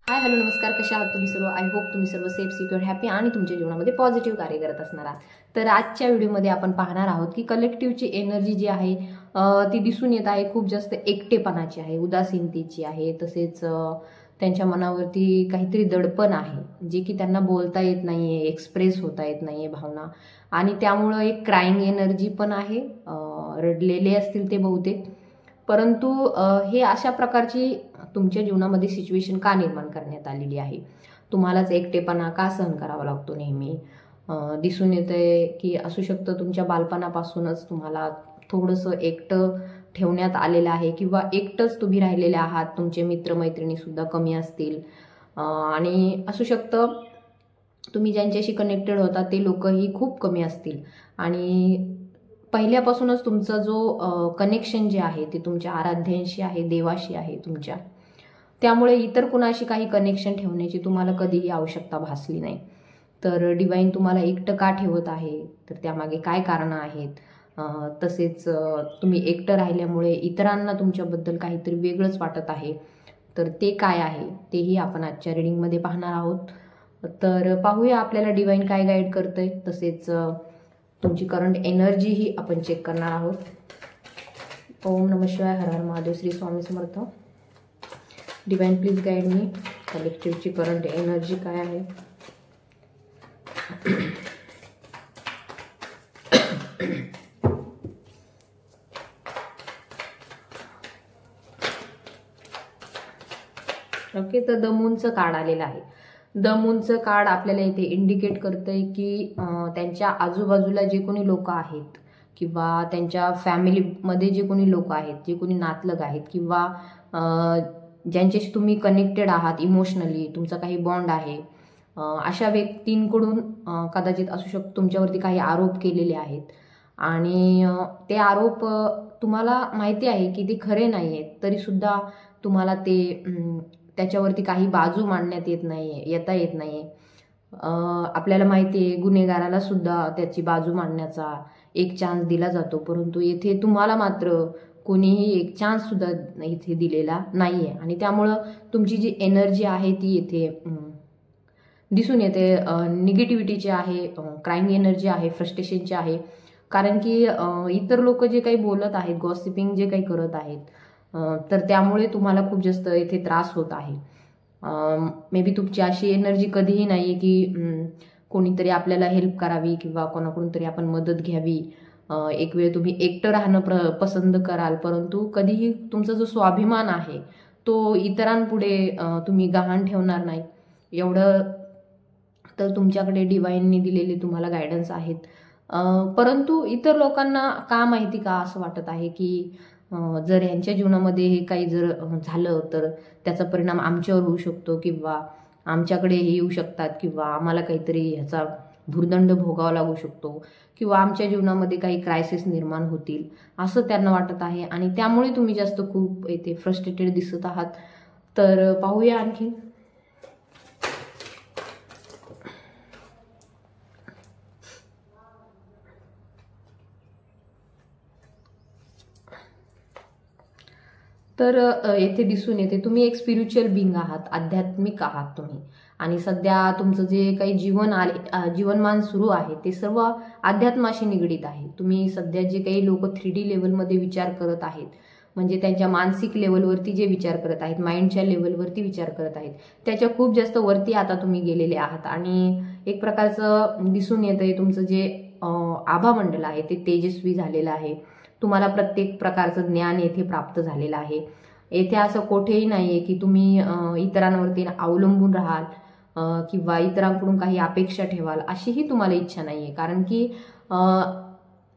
Hi hello नमस्कार, कशा आहात तुम्ही सर्व? आय होप तुम्ही सर्व सेफ सिक्युअर हॅपी आणि तुमच्या जीवनामध्ये पॉझिटिव्ह कार्य करत असणार आहात. तर आजच्या व्हिडिओमध्ये आपण पाहणार आहोत की कलेक्टिव्हची एनर्जी जी आहे ती दिसून येत आहे, खूप जास्त एकटेपणाची आहे, उदासीनतेची आहे. तसेच त्यांच्या मनावरती काहीतरी दडपण आहे जे की त्यांना बोलता येत नाहीये, एक्सप्रेस होता येत नाहीये भावना. आणि त्यामुळं एक क्राईंग एनर्जी पण आहे, रडलेले असतील ते बहुतेक. परंतु हे अशा प्रकारची तुमच्या जीवनामध्ये सिच्युएशन का निर्माण करण्यात आलेली आहे? तुम्हालाच एकटेपणा का सहन करावा लागतो नेहमी? दिसून येतंय की असू शकतं तुमच्या बालपणापासूनच तुम्हाला थोडंसं एकटं ठेवण्यात आलेलं आहे किंवा एकटंच तुम्ही राहिलेले आहात. तुमचे मित्रमैत्रिणी सुद्धा कमी असतील आणि असू शकतं तुम्ही ज्यांच्याशी कनेक्टेड होता ते लोकही खूप कमी असतील. आणि पहिल्यापासूनच तुमचा जो कनेक्शन जे आहे ते तुमच्या आराध्यांशी आहे, देवाशी आहे तुमच्या. त्यामुळे इतर कुणाशी काही कनेक्शन ठेवण्याची तुम्हाला कधीही आवश्यकता भासली नाही. तर डिवाइन तुम्हाला एकटं का ठेवत आहे? तर त्यामागे काय कारणं आहेत? तसेच तुम्ही एकटं राहिल्यामुळे इतरांना तुमच्याबद्दल काहीतरी वेगळंच वाटत आहे. तर ते काय आहे तेही आपण आजच्या रिडिंगमध्ये पाहणार आहोत. तर पाहूया आपल्याला डिवाइन काय गाईड करतंय. तसेच तुमची करंट एनर्जी ही आपण चेक करणार आहोत. ओम नमः शिवाय, हर हर Mahadev, Shri Swami Samarth. Divine please guide me. कलेक्टिव्हची करंट एनर्जी काय आहे? ओके, तर द मूनचं कार्ड आलेलं आहे. द मूनचं कार्ड आपल्याला इथे इंडिकेट करतंय की त्यांच्या आजूबाजूला जे कोणी लोक आहेत किंवा त्यांच्या फॅमिलीमध्ये जे कोणी लोक आहेत, जे कोणी नातलग आहेत किंवा ज्यांच्याशी तुम्ही कनेक्टेड आहात इमोशनली, तुमचा काही बॉन्ड आहे, अशा व्यक्तींकडून कदाचित असू शकतो तुमच्यावरती काही आरोप केलेले आहेत. आणि ते आरोप तुम्हाला माहिती आहे की ते खरे नाही आहेत, तरीसुद्धा तुम्हाला ते त्याच्यावरती काही बाजू मांडण्यात येता येत नाही. आपल्याला माहिती आहे गुन्हेगाराला सुद्धा त्याची बाजू मांडण्याचा एक चान्स दिला जातो, परंतु येथे तुम्हाला मात्र कोणीही एक चान्स सुद्धा इथे दिलेला नाही आहे. आणि त्यामुळं तुमची जी एनर्जी आहे ती येथे दिसून येते, निगेटिव्हिटीची आहे, क्राईंग एनर्जी आहे, फ्रस्ट्रेशनची आहे. कारण की इतर लोक जे काही बोलत आहेत, गॉसिपिंग जे काही करत आहेत, तर त्यामुळे तुम्हाला खूप जास्त इथे त्रास होत आहे. मे बी तुमची अशी एनर्जी कधीही नाही आहे की कोणीतरी आपल्याला हेल्प करावी किंवा कोणाकडून तरी आपण मदत घ्यावी. एक वेळ तुम्ही एकटं राहणं पसंत कराल, परंतु कधीही तुमचा जो स्वाभिमान आहे तो इतरांपुढे तुम्ही गहाण ठेवणार नाही. एवढं तर तुमच्याकडे डिवाइनने दिलेले तुम्हाला गायडन्स आहेत. परंतु इतर लोकांना का माहिती का असं वाटत आहे की जर यांच्या जीवनामध्ये हे काही जर झालं तर त्याचा परिणाम आमच्यावर होऊ शकतो किंवा आमच्याकडे हे येऊ शकतात किंवा आम्हाला काहीतरी ह्याचा भुर्दंड भोगावा लागू शकतो किंवा आमच्या जीवनामध्ये काही क्रायसिस निर्माण होतील असं त्यांना वाटत आहे. आणि त्यामुळे तुम्ही जास्त खूप इथे फ्रस्ट्रेटेड दिसत आहात. तर पाहूया आणखी. तर येथे दिसून येते तुम्ही एक स्पिरिच्युअल बिंग आहात, आध्यात्मिक आहात तुम्ही. आणि सध्या तुमचं जे काही जीवनमान सुरू आहे ते सर्व अध्यात्माशी निगडीत आहे. तुम्ही सध्या जे काही लोक 3D लेवलमध्ये विचार करत आहेत, म्हणजे त्यांच्या मानसिक लेवलवरती जे विचार करत आहेत, माइंडच्या लेवलवरती विचार करत आहेत, त्याच्या खूप जास्त वरती आता तुम्ही गेलेले आहात. आणि एक प्रकारचं दिसून येतंय तुमचं जे आभामंडल आहे ते तेजस्वी झालेलं आहे. तुम्हाला प्रत्येक प्रकारचं ज्ञान येथे प्राप्त झालेलं आहे. येथे असं कुठेही नाही आहे की तुम्ही इतरांवरती अवलंबून राहाल किंवा इतरांकडून काही अपेक्षा ठेवाल, अशीही तुम्हाला इच्छा नाही आहे. कारण की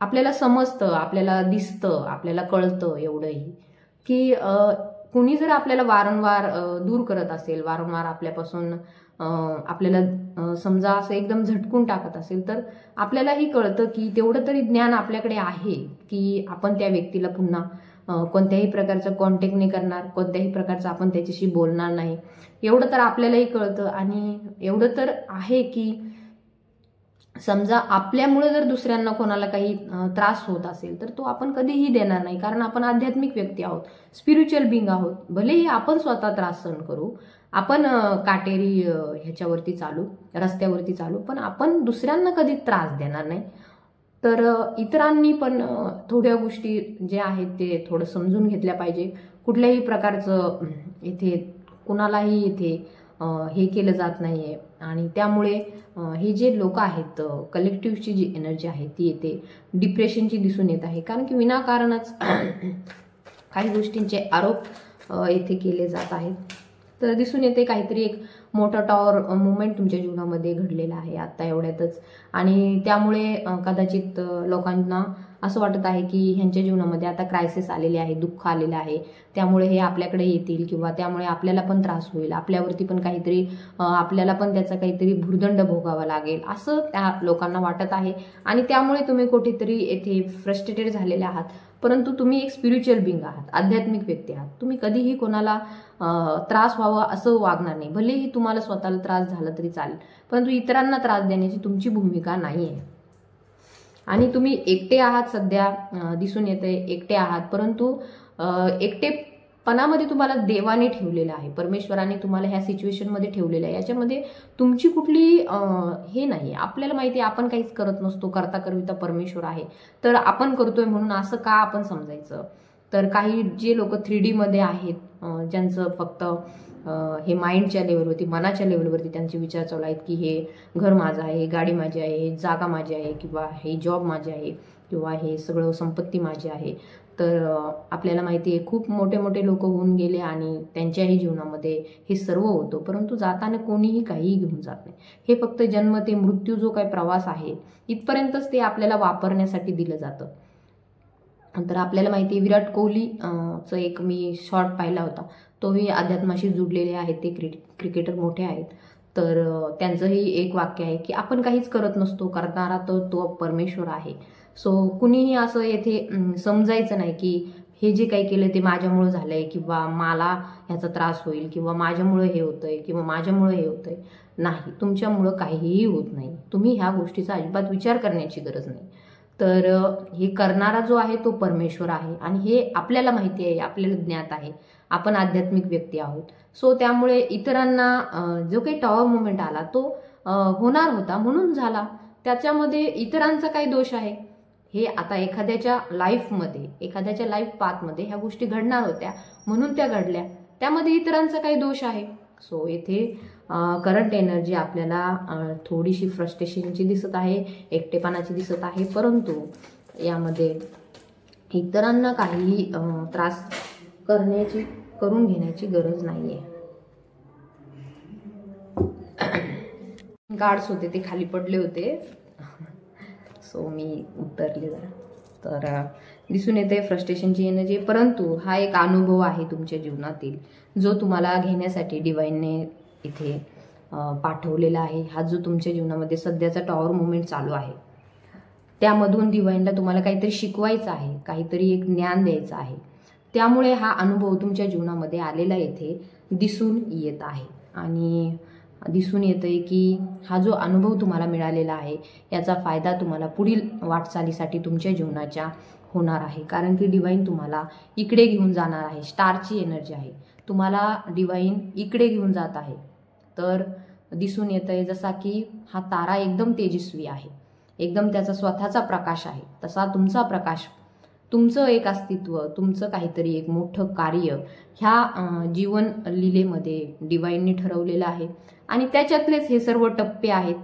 आपल्याला समजतं, आपल्याला दिसतं, आपल्याला कळतं एवढंही की कुणी जर आपल्याला वारंवार दूर करत असेल, वारंवार आपल्यापासून आपल्याला समजा असं एकदम झटकून टाकत असेल, तर आपल्यालाही कळतं की तेवढं तरी ज्ञान आपल्याकडे आहे की आपण त्या व्यक्तीला पुन्हा कोणत्याही प्रकारचं कॉन्टॅक्ट नाही करणार, कोणत्याही प्रकारचं आपण त्याच्याशी बोलणार नाही. एवढं तर आपल्यालाही कळतं. आणि एवढं तर आहे की समजा आपल्यामुळे जर दुसऱ्यांना कोणाला काही त्रास होत असेल तर तो आपण कधीही देणार नाही, कारण आपण आध्यात्मिक व्यक्ती आहोत, स्पिरिच्युअल बिंग आहोत. भलेही आपण स्वतः त्रास सहन करू आपण काटेरी ह्याच्यावरती चालू, रस्त्यावरती चालू, पण आपण दुसऱ्यांना कधी त्रास देणार नाही. तर इतरांनी पण थोड्या गोष्टी जे आहेत ते थोडं समजून घेतल्या पाहिजे. कुठल्याही प्रकारचं इथे कुणालाही इथे हे केलं जात नाहीये आणि त्यामुळे हे जे लोक आहेत, कलेक्टिव्हची जी एनर्जी आहे ती येते डिप्रेशनची दिसून येत आहे. कारण की विनाकारणच काही गोष्टींचे आरोप येथे केले जात आहेत. तर दिसून येते काहीतरी एक मोठा टॉवर मुवमेंट तुमच्या जीवनामध्ये घडलेला आहे आता एवढ्यातच, आणि त्यामुळे कदाचित लोकांना असं वाटत आहे की ह्यांच्या जीवनामध्ये आता क्रायसिस आलेले आहे, दुःख आलेलं आहे, त्यामुळे हे आपल्याकडे येतील किंवा त्यामुळे आपल्याला पण त्रास होईल, आपल्यावरती पण काहीतरी आपल्याला पण त्याचा काहीतरी भुर्दंड भोगावा लागेल असं त्या लोकांना वाटत आहे. आणि त्यामुळे तुम्ही कुठेतरी येथे फ्रस्ट्रेटेड झालेले आहात. परंतु तुम्ही एक स्पिरिच्युअल बिंग आहात, आध्यात्मिक व्यक्ती आहात. तुम्ही कधीही कोणाला त्रास व्हावा असं वागणार नाही. भलेही तुम्हाला स्वतःला त्रास झाला तरी चालेल, परंतु इतरांना त्रास देण्याची तुमची भूमिका नाही आहे. आणि तुम्ही एकटे आहात सध्या, दिसून येते एकटे आहात, परंतु एकटेपणामध्ये तुम्हाला देवाने ठेवलेलं आहे, परमेश्वराने तुम्हाला ह्या सिच्युएशनमध्ये ठेवलेलं आहे. याच्यामध्ये तुमची कुठली हे नाही. आपल्याला माहिती आहे आपण काहीच करत नसतो, करता करविता परमेश्वर आहे, तर आपण करतोय म्हणून असं का आपण समजायचं. तर काही जे लोक 3D मध्ये आहेत, ज्यांचं फक्त हे माइंडच्या लेवलवरती, मनाच्या लेवलवरती त्यांचे विचार चालू आहेत की हे घर माझं आहे, गाडी माझी आहे, हे जागा माझी आहे, किंवा हे जॉब माझे आहे, किंवा हे सगळं संपत्ती माझी आहे. तर आपल्याला माहिती आहे खूप मोठे मोठे लोक होऊन गेले आणि त्यांच्याही जीवनामध्ये हे सर्व होतं, परंतु जाताना कोणीही काहीही घेऊन जात नाही. हे फक्त जन्म ते मृत्यू जो काही प्रवास आहे इथपर्यंतच ते आपल्याला वापरण्यासाठी दिलं जातं. तर आपल्याला माहिती आहे विराट कोहलीचं एक मी शॉर्ट पाहिला होता, तोही अध्यात्माशी जुडलेले आहेत, ते क्रिकेटर मोठे आहेत. तर त्यांचंही एक वाक्य आहे की आपण काहीच करत नसतो, करणारा तो परमेश्वर आहे. सो कुणीही असं येथे समजायचं नाही की हे जे काही केलं ते माझ्यामुळं झालंय, किंवा मला ह्याचा त्रास होईल, किंवा माझ्यामुळं हे होतंय, किंवा माझ्यामुळं हे होतंय. नाही, तुमच्यामुळं काहीही होत नाही. तुम्ही ह्या गोष्टीचा अजिबात विचार करण्याची गरज नाही. तर हे करणारा जो आहे तो परमेश्वर आहे, आणि हे आपल्याला माहिती आहे, आपल्याला ज्ञात आहे, आपण आध्यात्मिक व्यक्ती आहोत. सो त्यामुळे इतरांना जो काही टॉवर मुवमेंट आला तो होणार होता म्हणून झाला, त्याच्यामध्ये इतरांचा काही दोष आहे. हे आता एखाद्याच्या लाईफमध्ये, एखाद्याच्या लाईफ पाथमध्ये ह्या गोष्टी घडणार होत्या म्हणून त्या घडल्या, त्यामध्ये इतरांचा काही दोष आहे. सो येथे करंट एनर्जी आपल्याला थोडीशी फ्रस्ट्रेशनची दिसत आहे, एकटेपणाची दिसत आहे, परंतु यामध्ये इतरांना काहीही त्रास करून घेण्याची गरज नाहीये. गार्ड्स होते ते खाली पडले होते, सो मी उतरले जरा. तर दिसून येते फ्रस्ट्रेशनची एनर्जी, परंतु हा एक अनुभव आहे तुमच्या जीवनातील जो तुम्हाला घेण्यासाठी डिवाइनने इथे पाठवलेला आहे. हा जो तुमच्या जीवनामध्ये सध्याचा टॉवर मुवमेंट चालू आहे, त्यामधून डिवाइनला तुम्हाला काहीतरी शिकवायचं आहे, काहीतरी एक ज्ञान द्यायचं आहे. त्यामुळे हा अनुभव तुमच्या जीवनामध्ये आलेला येथे दिसून येत आहे. आणि दिसून येतंय की हा जो अनुभव तुम्हाला मिळालेला आहे याचा फायदा तुम्हाला पुढील वाटचालीसाठी तुमच्या जीवनाच्या होणार आहे. कारण की डिवाइन तुम्हाला इकडे घेऊन जाणार आहे. स्टारची एनर्जी आहे, तुम्हाला डिवाइन इकडे घेऊन जात आहे. तर दिसून येतंय जसा की हा तारा एकदम तेजस्वी आहे, एकदम त्याचा स्वतःचा प्रकाश आहे, तसा तुमचा प्रकाश, तुमचं एक अस्तित्व, तुमचं काहीतरी एक मोठं कार्य ह्या जीवन लीलेमध्ये डिवाइनने ठरवलेलं आहे. आणि त्याच्यातलेच हे सर्व टप्पे आहेत.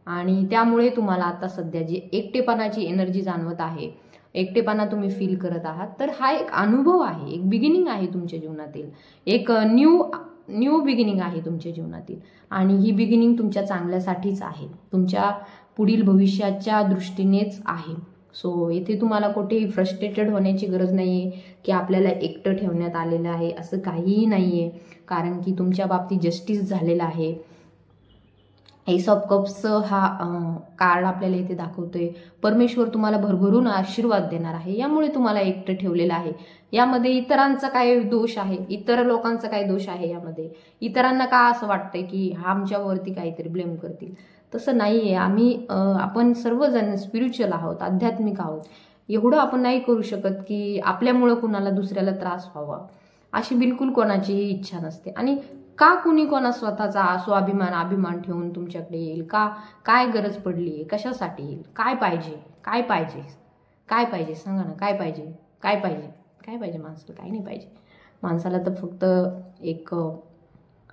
आणि त्यामुळे तुम्हाला आता सध्या जी एकटेपणाची एनर्जी जाणवत आहे, एकटेपणा तुम्ही फील करत आहात, तर हा एक अनुभव आहे, एक बिगिनिंग आहे तुमच्या जीवनातील, एक न्यू बिगिनिंग आहे तुमच्या जीवनातील. आणि ही बिगिनिंग तुमच्या चांगल्यासाठीच आहे, तुमच्या पुढील भविष्याच्या दृष्टीनेच आहे. सो इथे तुम्हाला कुठेही फ्रस्ट्रेटेड होण्याची गरज नाही आहे की आपल्याला एकटं ठेवण्यात आलेलं आहे, असं काहीही नाही आहे. कारण की तुमच्या बाबतीत जस्टिस झालेला आहे. एस ऑफ कप्सचं हा कार्ड आपल्याला इथे दाखवतोय. परमेश्वर तुम्हाला भरभरून आशीर्वाद देणार आहे, यामुळे तुम्हाला एकटं ठेवलेलं आहे. यामध्ये इतरांचा काय दोष आहे, इतर लोकांचा काय दोष आहे, यामध्ये इतरांना का असं वाटतंय की हा आमच्यावरती काहीतरी ब्लेम करतील, तसं नाही आहे. आपण सर्वजण स्पिरिच्युअल आहोत, आध्यात्मिक आहोत. एवढं आपण नाही करू शकत की आपल्यामुळं कुणाला दुसऱ्याला त्रास व्हावा, अशी बिलकुल कोणाचीही इच्छा नसते. आणि का कुणी कोणा स्वतःचा अभिमान ठेवून तुमच्याकडे येईल? काय गरज पडली आहे? कशासाठी येईल? काय पाहिजे? काय पाहिजे? काय पाहिजे सांगा ना? काय पाहिजे? काय पाहिजे? काय पाहिजे माणसाला? काय नाही पाहिजे. माणसाला तर फक्त एक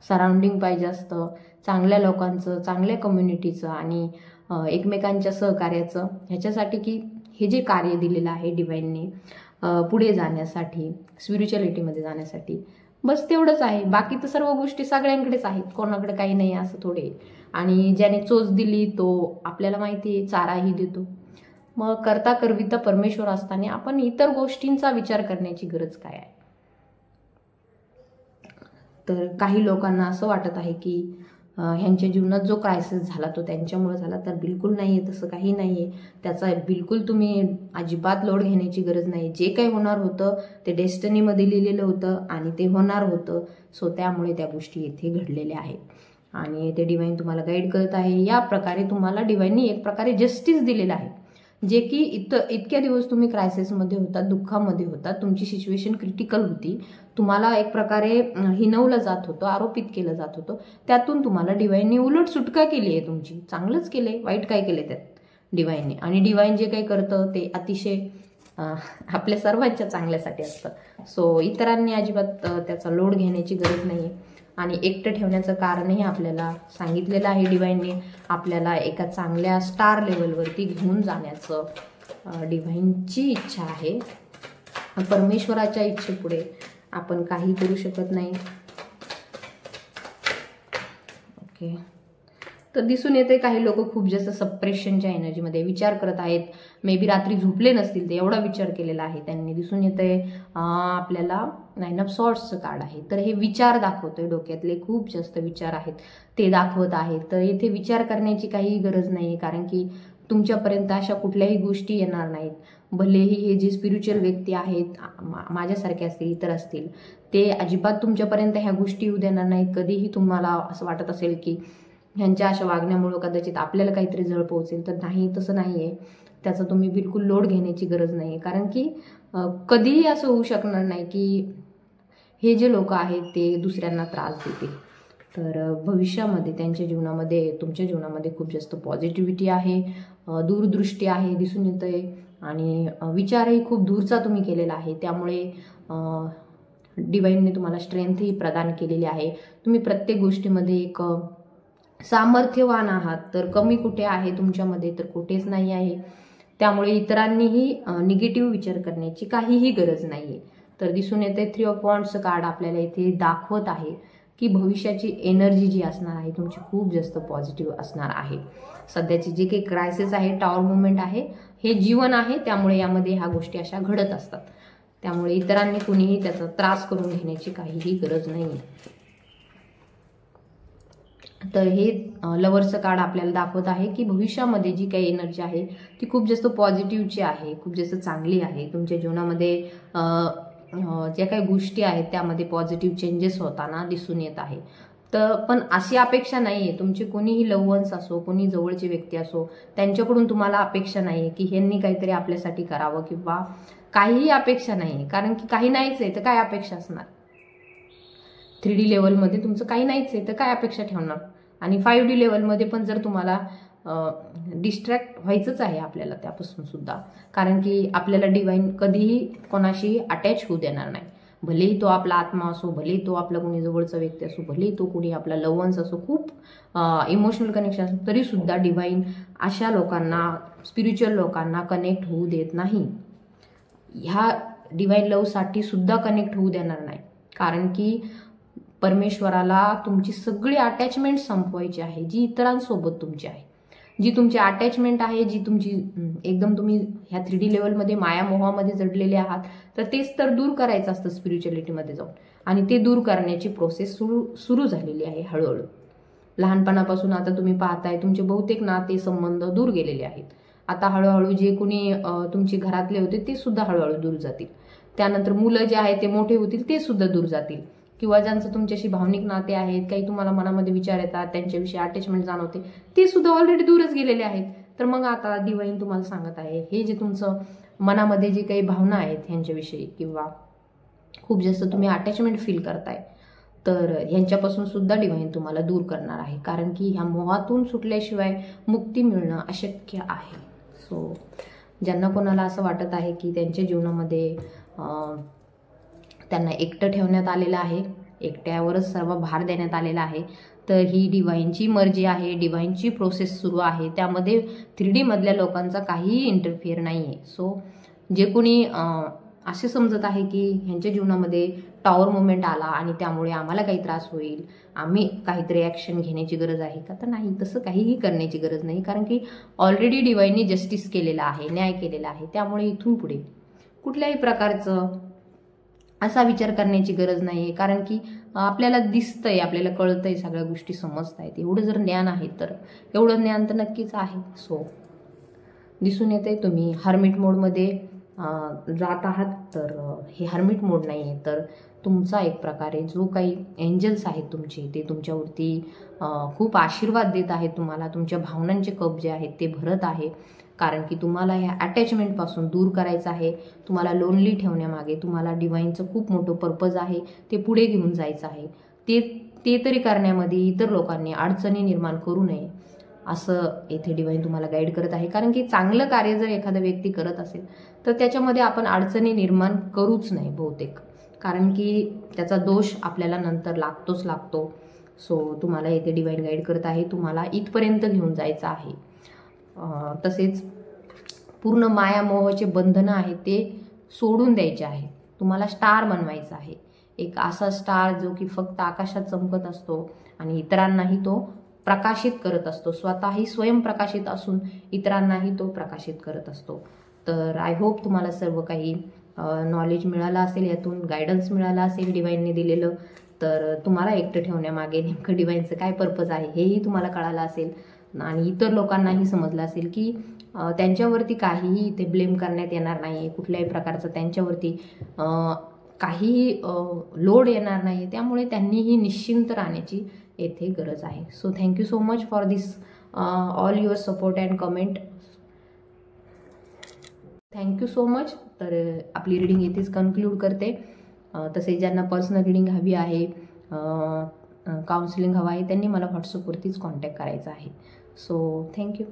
सराउंडिंग पाहिजे असतं, चांगल्या लोकांचं, चांगल्या कम्युनिटीचं आणि एकमेकांच्या सहकार्याचं, ह्याच्यासाठी की हे जे कार्य दिलेलं आहे डिवाईनने पुढे जाण्यासाठी, स्पिरिच्युअलिटीमध्ये जाण्यासाठी, बस तेवढंच आहे. बाकी तर सर्व गोष्टी सगळ्यांकडेच आहेत, कोणाकडे काही नाही असं थोडे. आणि ज्याने चोच दिली तो आपल्याला माहिती आहे चाराही देतो. मग करता करविता परमेश्वर असताना आपण इतर गोष्टींचा विचार करण्याची गरज काय आहे? तर काही लोकांना असं वाटत आहे की ह्यांच्या जीवनात जो क्रायसिस झाला तो त्यांच्यामुळे झाला, तर बिलकुल नाही आहे, तसं काही नाही आहे. त्याचा बिलकुल तुम्ही अजिबात लोड घेण्याची गरज नाही. जे काही होणार होतं ते डेस्टिनीमध्ये लिहिलेलं होतं आणि ते होणार होतं. सो त्यामुळे त्या गोष्टी येथे घडलेल्या आहेत आणि ते डिवाईन तुम्हाला गाईड करत आहे. या प्रकारे तुम्हाला डिवाईननी एक प्रकारे जस्टिस दिलेलं आहे, जे की इतक्या दिवस तुम्ही क्रायसिसमध्ये होता, दुःखामध्ये होता, तुमची सिच्युएशन क्रिटिकल होती, तुम्हाला एक प्रकारे हिनवलं जात होतं, आरोपित केलं जात होतं, त्यातून तुम्हाला डिवाईनने उलट सुटका केली आहे तुमची. चांगलंच केलंय, वाईट काय केलंय त्यात डिवाईनने. आणि डिवाईन जे काही करतं ते अतिशय आपल्या सर्वांच्या चांगल्यासाठी असतं. सो इतरांनी अजिबात त्याचा लोड घेण्याची गरज नाही आहे. आणि एकटं ठेवण्याचं कारणही आपल्याला सांगितलेलं आहे डिवाईनने. आपल्याला एका चांगल्या स्टार लेवलवरती घेऊन जाण्याचं डिवाईनची इच्छा आहे. परमेश्वराच्या इच्छेपुढे आपण काही करू शकत नाही. ओके, तर दिसून येते काही लोक खूप जास्त सप्रेशनच्या एनर्जीमध्ये विचार करत आहेत. मे बी रात्री झोपले नसतील ते एवढा विचार केलेला आहे त्यांनी. दिसून येते आपल्याला 9 ऑफ सॉर्ड्सचं कार्ड आहे. तर हे विचार दाखवतोय, डोक्यातले खूप जास्त विचार आहेत ते दाखवत आहेत. तर इथे विचार करण्याची काही गरज नाही, कारण की तुमच्यापर्यंत अशा कुठल्याही गोष्टी येणार नाहीत. भलेही हे जे स्पिरिच्युअल व्यक्ती आहेत, माझ्यासारखे असतील, इतर असतील, ते अजिबात तुमच्यापर्यंत ह्या गोष्टी येऊ देणार नाहीत. कधीही तुम्हाला असं वाटत असेल की ह्यांच्या अशा वागण्यामुळं कदाचित आपल्याला काहीतरी जळ पोहोचेल, तर नाही, तसं नाही आहे. त्याचा तुम्ही बिलकुल लोड घेण्याची गरज नाही आहे, कारण की कधीही असं होऊ शकणार नाही की हे जे लोक आहेत ते दुसऱ्यांना त्रास देतील. तर भविष्यामध्ये त्यांच्या जीवनामध्ये, तुमच्या जीवनामध्ये खूप जास्त पॉझिटिव्हिटी आहे, दूरदृष्टी आहे, दिसून येतं आहे. आणि विचारही खूप दूरचा तुम्ही केलेला आहे. त्यामुळे डिवाईनने तुम्हाला स्ट्रेंथही प्रदान केलेली आहे. तुम्ही प्रत्येक गोष्टीमध्ये एक सामर्थ्यवान आहात. तर कमी कुठे आहे तुमच्यामध्ये? तर कुठेच नाही आहे. त्यामुळे इतरांनीही निगेटिव्ह विचार करण्याची काहीही गरज नाही आहे. तर दिसून येते 3 ऑफ वॉन्ड्सचं कार्ड आपल्याला इथे दाखवत आहे की भविष्याची एनर्जी जी असणार आहे तुमची खूप जास्त पॉझिटिव्ह असणार आहे. सध्याची जे काही क्रायसिस आहे, टॉवर मुवमेंट आहे, हे जीवन आहे, त्यामुळे यामध्ये ह्या गोष्टी अशा घडत असतात. त्यामुळे इतरांनी कुणीही त्याचा त्रास करून घेण्याची काहीही गरज नाही. तर हे लवर्सचं कार्ड आपल्याला दाखवत आहे की भविष्यामध्ये जी काही एनर्जी आहे ती खूप जास्त पॉझिटिव्हची आहे, खूप जास्त चांगली आहे. तुमच्या जीवनामध्ये ज्या काही गोष्टी आहेत त्यामध्ये पॉझिटिव्ह चेंजेस होताना दिसून येत आहे. तर पण अशी अपेक्षा नाही आहे, तुमचे कोणीही लव्ह वन्स असो, कोणी जवळचे व्यक्ती असो, त्यांच्याकडून तुम्हाला अपेक्षा नाही आहे की ह्यांनी काहीतरी आपल्यासाठी करावं किंवा काहीही अपेक्षा नाही आहे. कारण की काही नाहीच आहे तर काय अपेक्षा असणार? 3D लेवलमध्ये तुमचं काही नाहीच आहे तर काय अपेक्षा ठेवणार? आणि 5D लेवलमध्ये पण जर तुम्हाला डिस्ट्रॅक्ट व्हायचंच आहे आपल्याला त्यापासून सुद्धा, कारण की आपल्याला डिवाईन कधीही कोणाशी अटॅच होऊ देणार नाही. भलेही तो आपला आत्मा असो, भलेही तो आपला कोणी जवळचा व्यक्ती असो, भलेही तो कोणी आपला लव्ह वन्स असो, खूप इमोशनल कनेक्शन असो, तरी सुद्धा डिवाईन अशा लोकांना, स्पिरिच्युअल लोकांना कनेक्ट होऊ देत नाही. ह्या डिवाईन लव्हसाठी सुद्धा कनेक्ट होऊ देणार नाही, कारण की परमेश्वराला तुमची सगळी अटॅचमेंट संपवायची आहे, जी इतरांसोबत तुमची आहे, जी तुमची अटॅचमेंट आहे, जी तुमची एकदम तुम्ही ह्या 3D लेवलमध्ये मायामोहामध्ये जडलेले आहात, तर तेच तर दूर करायचं असतं स्पिरिच्युअलिटीमध्ये जाऊन. आणि ते दूर करण्याची प्रोसेस सुरू झालेली आहे हळूहळू. लहानपणापासून आता तुम्ही पाहताय तुमचे बहुतेक नाते संबंध दूर गेलेले आहेत. आता हळूहळू जे कोणी तुमचे घरातले होते ते सुद्धा हळूहळू दूर जातील. त्यानंतर मुलं जे आहेत ते मोठे होतील, ते सुद्धा दूर जातील. किंवा ज्यांचं तुमच्याशी भावनिक नाते आहेत, काही तुम्हाला मनामध्ये विचार येतात, त्यांच्याविषयी अटॅचमेंट जाणवते, ते सुद्धा ऑलरेडी दूरच गेलेले आहेत. तर मग आता डिवाईन तुम्हाला सांगत आहे, हे जे तुमचं मनामध्ये जे काही भावना आहेत ह्यांच्याविषयी किंवा खूप जास्त तुम्ही अटॅचमेंट फील करताय, तर ह्यांच्यापासून सुद्धा डिवाइन तुम्हाला दूर करणार आहे, कारण की ह्या मोहातून सुटल्याशिवाय मुक्ती मिळणं अशक्य आहे. सो ज्यांना कोणाला असं वाटत आहे की त्यांच्या जीवनामध्ये त्यांना एकटं ठेवण्यात आलेलं आहे, एकट्यावरच सर्व भार देण्यात आलेला आहे, तर ही डिवाइनची मर्जी आहे, डिवाइनची प्रोसेस सुरू आहे. त्यामध्ये 3D मधल्या लोकांचा काहीही इंटरफिअर नाही आहे. सो जे कोणी असे समजत आहे की ह्यांच्या जीवनामध्ये टॉवर मुवमेंट आला आणि त्यामुळे आम्हाला काही त्रास होईल, आम्ही काहीतरी ॲक्शन घेण्याची गरज आहे का, तर नाही, तसं काहीही करण्याची गरज नाही. कारण की ऑलरेडी डिवाइनने जस्टिस केलेला आहे, न्याय केलेला आहे. त्यामुळे इथून पुढे कुठल्याही प्रकारचं असा विचार करण्याची गरज नाही आहे. कारण की आपल्याला दिसतंय, आपल्याला कळतंय, सगळ्या गोष्टी समजत आहेत. एवढं जर ज्ञान आहे तर एवढं ज्ञान तर नक्कीच आहे. सो दिसून येते तुम्ही हर्मिट मोडमध्ये जात आहात, तर हे हर्मिट मोड नाही आहे, तर तुमचा एक प्रकारे जो काही एंजल्स आहेत तुमचे, ते तुमच्यावरती खूप आशीर्वाद देत आहेत. तुम्हाला तुमच्या भावनांचे कप जे आहेत ते भरत आहे, कारण की तुम्हाला ह्या अटॅचमेंटपासून दूर करायचं आहे. तुम्हाला लोनली ठेवण्यामागे तुम्हाला डिवाइनचं खूप मोठं पर्पज आहे, ते पुढे घेऊन जायचं आहे. ते तरी करण्यामध्ये इतर लोकांनी अडचणी निर्माण करू नये असं येथे डिवाइन तुम्हाला गाईड करत आहे. कारण की चांगलं कार्य जर एखादा व्यक्ती करत असेल तर त्याच्यामध्ये आपण अडचणी निर्माण करूच नाही बहुतेक, कारण की त्याचा दोष आपल्याला नंतर लागतो. सो तुम्हाला येथे डिवाइन गाईड करत आहे, तुम्हाला इथपर्यंत घेऊन जायचं आहे. तसेच पूर्ण माया मोहाचे बंधनं आहेत ते सोडून द्यायचे आहे. तुम्हाला स्टार बनवायचा आहे, एक असा स्टार जो की फक्त आकाशात चमकत असतो आणि इतरांनाही तो प्रकाशित करत असतो. स्वतःही स्वयंप्रकाशित असून इतरांनाही तो प्रकाशित करत असतो. तर आय होप तुम्हाला सर्व काही नॉलेज मिळालं असेल, यातून गायडन्स मिळालं असेल डिवाइनने दिलेलं. तर तुम्हाला एकटं ठेवण्यामागे नेमकं डिवाइनचं काय पर्पज आहे हेही तुम्हाला कळालं असेल आणि इतर लोकांनाही समजलं असेल की त्यांच्यावरती काहीही इथे ब्लेम करण्यात येणार नाही आहे, कुठल्याही प्रकारचं त्यांच्यावरती काहीही लोड येणार नाही. त्यामुळे त्यांनीही निश्चिंत राहण्याची येथे गरज आहे. So thank you so much for this all your support and comment. Thank you so much. तर आपली रीडिंग इथेच कन्क्लूड करते. तसेच ज्यांना पर्सनल रीडिंग हवी आहे, काउन्सिलिंग हवं आहे, त्यांनी मला व्हॉट्सअपवरतीच कॉन्टॅक्ट करायचा आहे. So thank you.